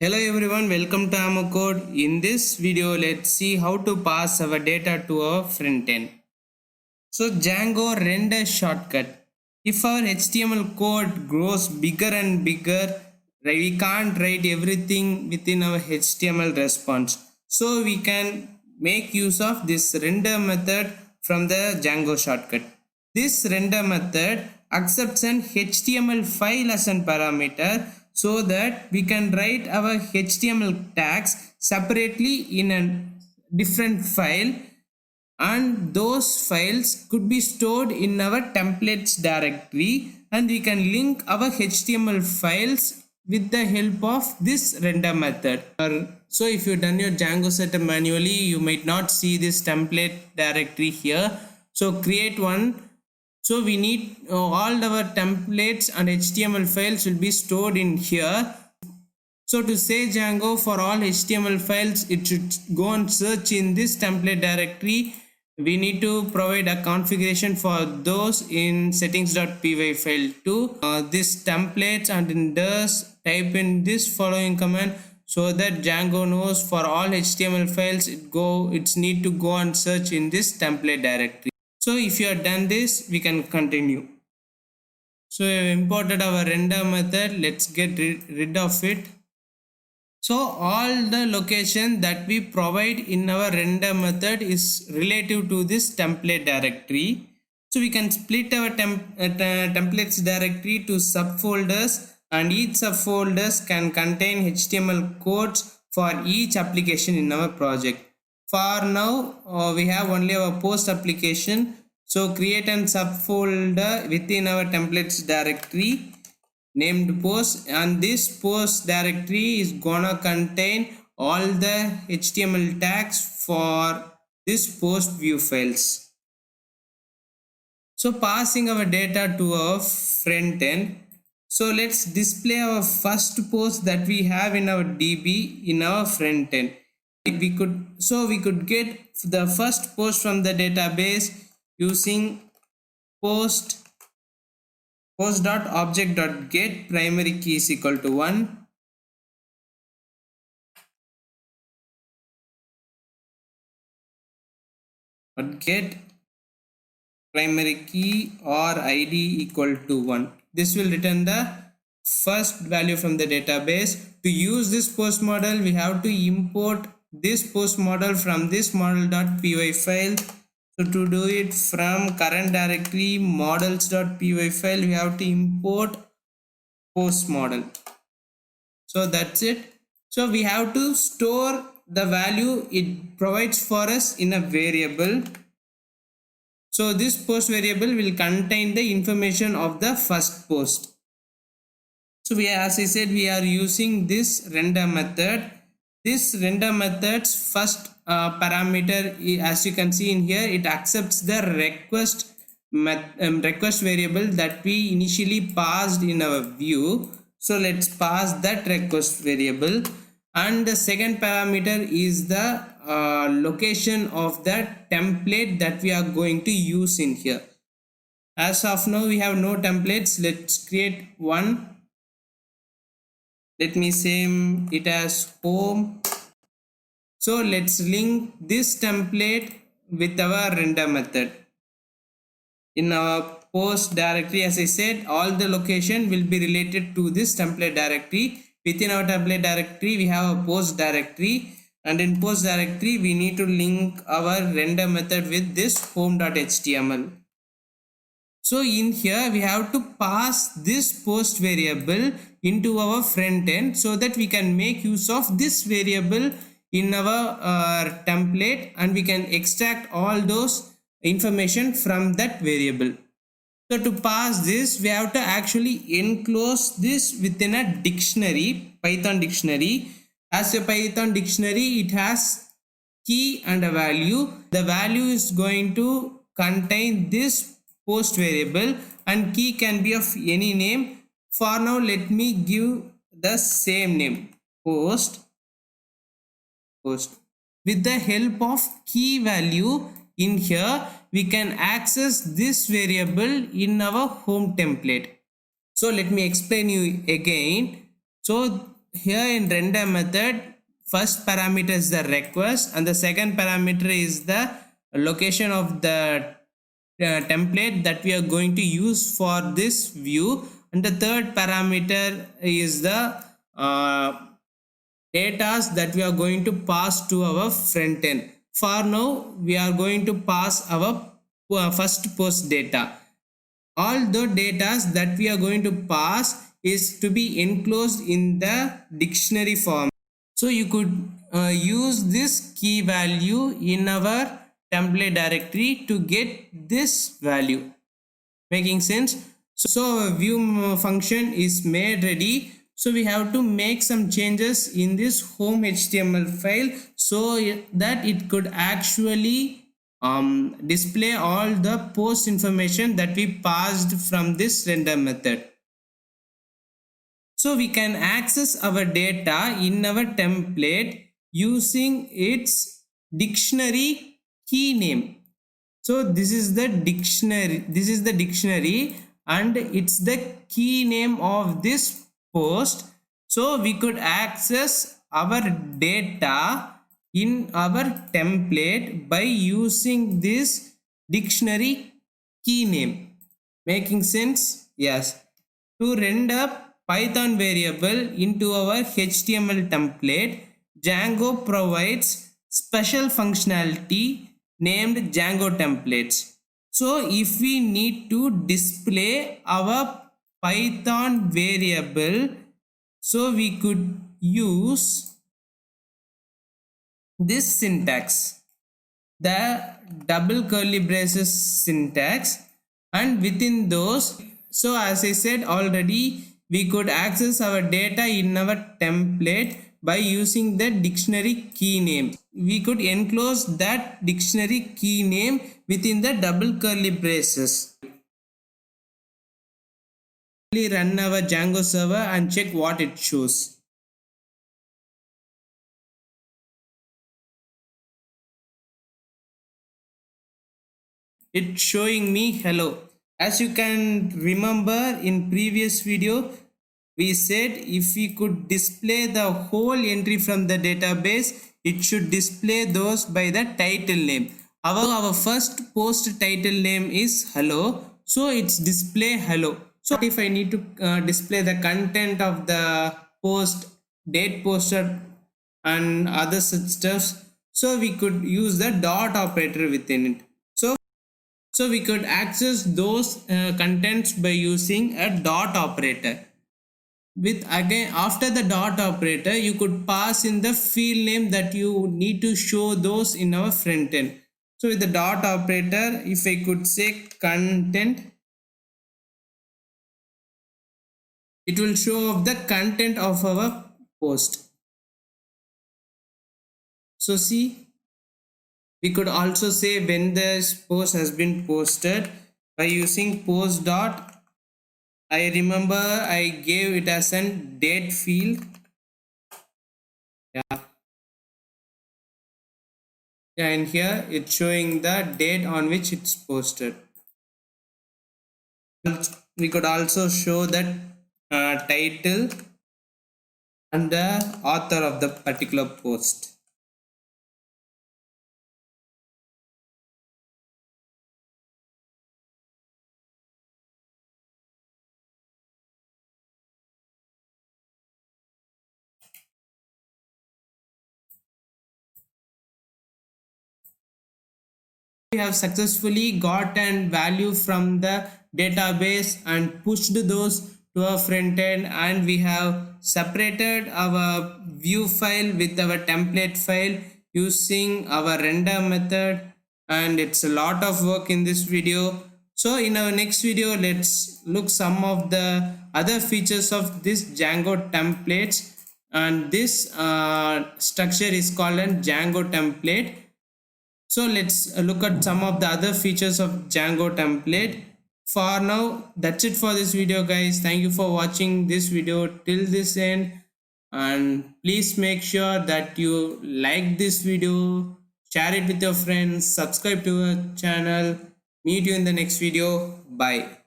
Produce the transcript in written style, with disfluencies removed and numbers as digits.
Hello everyone, welcome to Amo Code. In this video, let's see how to pass our data to our front end. So Django render shortcut. If our HTML code grows bigger and bigger, we can't write everything within our HTML response. So we can make use of this render method from the Django shortcut. This render method accepts an HTML file as a parameter so that we can write our HTML tags separately in a different file, and those files could be stored in our templates directory, and we can link our HTML files with the help of this render method. So if you done your Django setup manually, you might not see this template directory here. So create one. So we need all our templates and HTML files will be stored in here. So to say Django for all HTML files, it should go and search in this template directory. We need to provide a configuration for those in settings.py file too. This templates, and in this type in this following command so that Django knows for all HTML files it's need to go and search in this template directory. So if you have done this, we can continue. So we have imported our render method. Let's get rid of it. So all the location that we provide in our render method is relative to this template directory. So we can split our templates directory to subfolders, and each subfolders can contain HTML codes for each application in our project. For now, we have only our post application. So create a subfolder within our templates directory named post, and this post directory is gonna contain all the HTML tags for this post view files. So passing our data to our front end. So let's display our first post that we have in our DB in our front end. We could get the first post from the database using post.object.get primary key is equal to 1, get primary key or id equal to 1. This will return the first value from the database. To use this post model, we have to import this post model from this model.py file. So to do it, from current directory models.py file, we have to import post model. So that's it. So we have to store the value it provides for us in a variable. So this post variable will contain the information of the first post. So as I said, we are using this render method. This render method's first parameter, as you can see in here, it accepts the request variable that we initially passed in our view. So let's pass that request variable, and the second parameter is the location of the template that we are going to use in here. As of now, we have no templates. Let's create one. Let me say it as home. So let's link this template with our render method. In our post directory, as I said, all the location will be related to this template directory. Within our template directory, we have a post directory, and in post directory, we need to link our render method with this home.html. So in here, we have to pass this post variable into our front end so that we can make use of this variable in our template, and we can extract all those information from that variable. So to pass this, we have to actually enclose this within a dictionary, Python dictionary. As a Python dictionary, it has key and a value. The value is going to contain this post variable, and key can be of any name. For now, let me give the same name, post. With the help of key value in here, we can access this variable in our home template. So let me explain you again. So here in render method, first parameter is the request and the second parameter is the location of the template that we are going to use for this view, and the third parameter is the data that we are going to pass to our front end. For now we are going to pass our first post data. All the data that we are going to pass is to be enclosed in the dictionary form. So you could use this key value in our template directory to get this value. Making sense? So our view function is made ready. So we have to make some changes in this home HTML file so that it could actually display all the post information that we passed from this render method. So we can access our data in our template using its dictionary key name. So this is the dictionary and it's the key name of this post. So we could access our data in our template by using this dictionary key name. Making sense? Yes. To render Python variable into our HTML template, Django provides special functionality named Django templates. So if we need to display our Python variable, so we could use this syntax, the double curly braces syntax, and within those, so as I said already, we could access our data in our template by using the dictionary key name. We could enclose that dictionary key name within the double curly braces. Run our Django server and check what it shows. It's showing me hello. As you can remember in previous video, we said if we could display the whole entry from the database, it should display those by the title name. Our first post title name is hello, so it's display hello. So if I need to display the content of the post, date posted and other such stuff, so we could use the dot operator within it. So we could access those contents by using a dot operator. With again after the dot operator, you could pass in the field name that you need to show those in our front end. So with the dot operator, if I could say content, it will show the content of our post. So see, we could also say when this post has been posted by using post dot. I remember I gave it as a date field. Yeah, and here it's showing the date on which it's posted. We could also show that title and the author of the particular post. We have successfully gotten value from the database and pushed those to our front end, and we have separated our view file with our template file using our render method, and it's a lot of work in this video. So in our next video, let's look some of the other features of this Django templates, and this structure is called a Django template. So let's look at some of the other features of Django template. For now, that's it for this video, guys. Thank you for watching this video till this end, and please make sure that you like this video, share it with your friends, subscribe to our channel. Meet you in the next video. Bye.